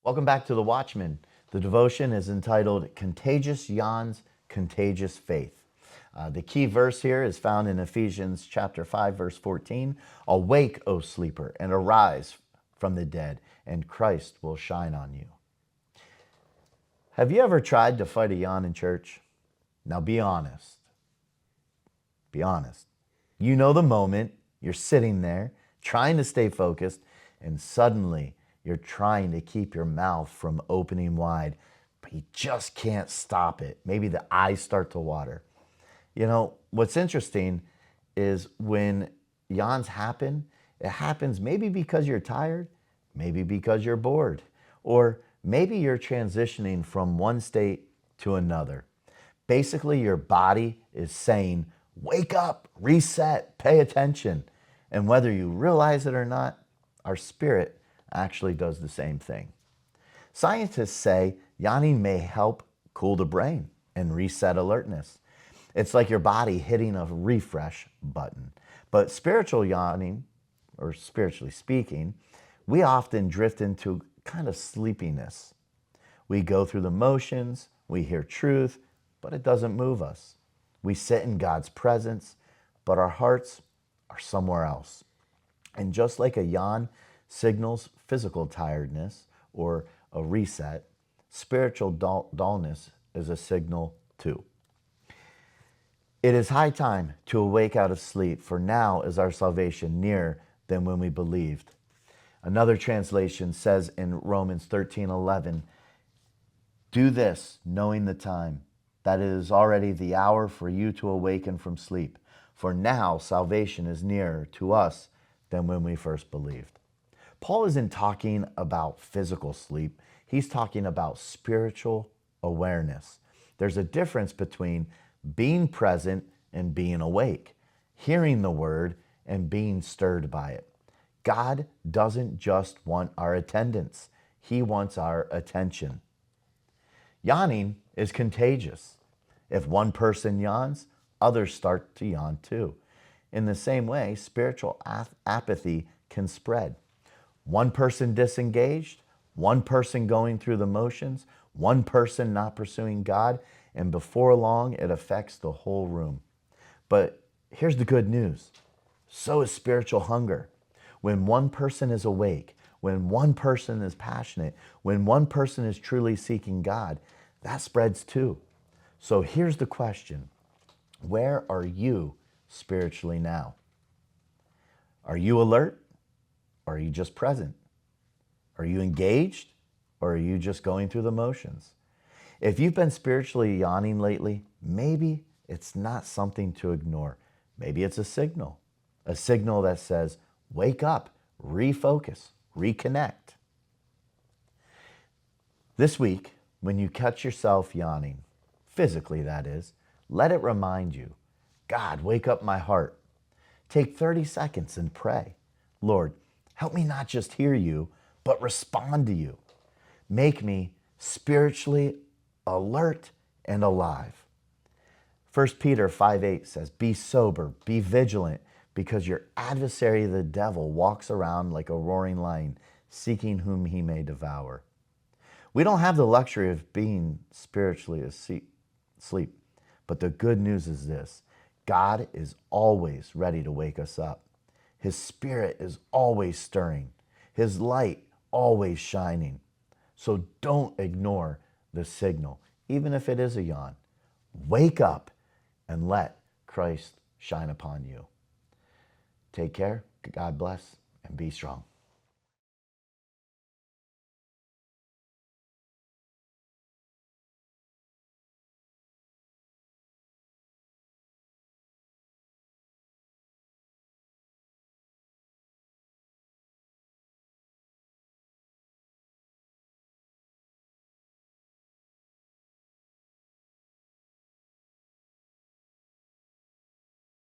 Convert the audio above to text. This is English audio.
Welcome back to the Watchman. The devotion is entitled Contagious, Yawns, Contagious Faith. The key verse here is found in Ephesians chapter 5, verse 14. Awake, O sleeper, and arise from the dead, and Christ will shine on you. Have you ever tried to fight a yawn in church? Now be honest. Be honest. You know the moment, you're sitting there, trying to stay focused, and suddenly you're trying to keep your mouth from opening wide, but you just can't stop it. Maybe the eyes start to water. You know, what's interesting is when yawns happen, it happens maybe because you're tired, maybe because you're bored, or maybe you're transitioning from one state to another. Basically, your body is saying, wake up, reset, pay attention. And whether you realize it or not, our spirit actually does the same thing. Scientists say yawning may help cool the brain and reset alertness. It's like your body hitting a refresh button. But spiritual yawning, or spiritually speaking, we often drift into kind of sleepiness. We go through the motions, we hear truth, but it doesn't move us. We sit in God's presence, but our hearts are somewhere else. And just like a yawn signals physical tiredness or a reset, spiritual dullness is a signal too. It is high time to awake out of sleep, for now is our salvation nearer than when we believed. Another translation says in Romans 13:11, do this, knowing the time, that it is already the hour for you to awaken from sleep. For now salvation is nearer to us than when we first believed. Paul isn't talking about physical sleep. He's talking about spiritual awareness. There's a difference between being present and being awake, hearing the word and being stirred by it. God doesn't just want our attendance. He wants our attention. Yawning is contagious. If one person yawns, others start to yawn too. In the same way, spiritual apathy can spread. One person disengaged, one person going through the motions, one person not pursuing God, and before long, it affects the whole room. But here's the good news. So is spiritual hunger. When one person is awake, when one person is passionate, when one person is truly seeking God, that spreads too. So here's the question. Where are you spiritually now? Are you alert? Or are you just present? Are you engaged? Or are you just going through the motions? If you've been spiritually yawning lately, maybe it's not something to ignore. Maybe it's a signal that says, wake up, refocus, reconnect. This week, when you catch yourself yawning, physically that is, let it remind you, God, wake up my heart. Take 30 seconds and pray. Lord, help me not just hear you, but respond to you. Make me spiritually alert and alive. 1 Peter 5:8 says, be sober, be vigilant, because your adversary, the devil, walks around like a roaring lion, seeking whom he may devour. We don't have the luxury of being spiritually asleep, but the good news is this. God is always ready to wake us up. His spirit is always stirring. His light always shining. So don't ignore the signal, even if it is a yawn. Wake up and let Christ shine upon you. Take care, God bless, and be strong.